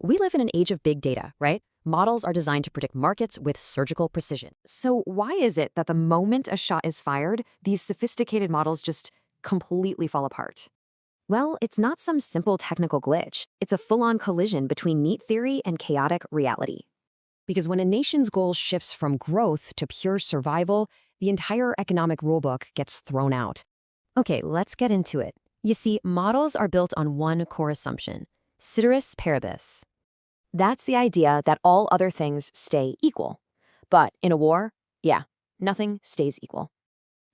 We live in an age of big data, right? Models are designed to predict markets with surgical precision. So why is it that the moment a shot is fired, these sophisticated models just completely fall apart? Well, it's not some simple technical glitch. It's a full-on collision between neat theory and chaotic reality. Because when a nation's goal shifts from growth to pure survival, the entire economic rulebook gets thrown out. Okay, let's get into it. You see, models are built on one core assumption: ceteris paribus. That's the idea that all other things stay equal. But in a war, yeah, nothing stays equal.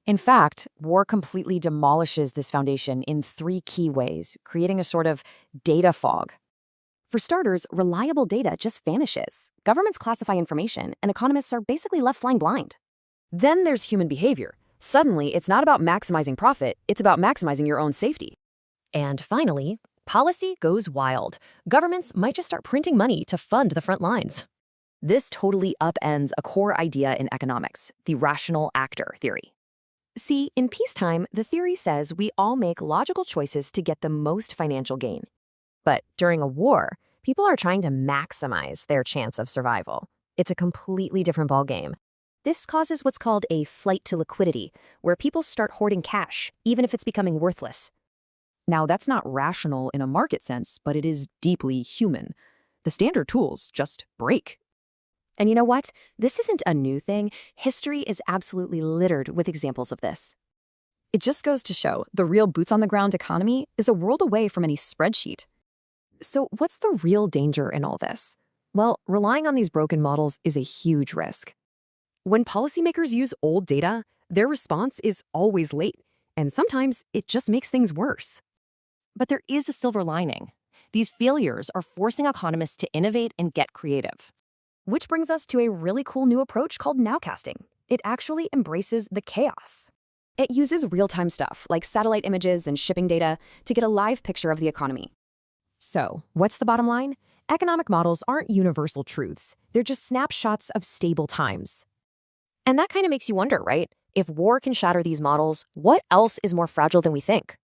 In fact, war completely demolishes this foundation in three key ways, creating a sort of data fog. For starters, reliable data just vanishes. Governments classify information, and economists are basically left flying blind. Then there's human behavior. Suddenly, it's not about maximizing profit, it's about maximizing your own safety. And finally, policy goes wild. Governments might just start printing money to fund the front lines. This totally upends a core idea in economics, the rational actor theory. See, in peacetime, the theory says we all make logical choices to get the most financial gain. But during a war, people are trying to maximize their chance of survival. It's a completely different ballgame. This causes what's called a flight to liquidity, where people start hoarding cash, even if it's becoming worthless. Now, that's not rational in a market sense, but it is deeply human. The standard tools just break. And you know what? This isn't a new thing. History is absolutely littered with examples of this. It just goes to show the real boots-on-the-ground economy is a world away from any spreadsheet. So what's the real danger in all this? Well, relying on these broken models is a huge risk. When policymakers use old data, their response is always late, and sometimes it just makes things worse. But there is a silver lining. These failures are forcing economists to innovate and get creative. Which brings us to a really cool new approach called nowcasting. It actually embraces the chaos. It uses real-time stuff like satellite images and shipping data to get a live picture of the economy. So, what's the bottom line? Economic models aren't universal truths. They're just snapshots of stable times. And that kind of makes you wonder, right? If war can shatter these models, what else is more fragile than we think?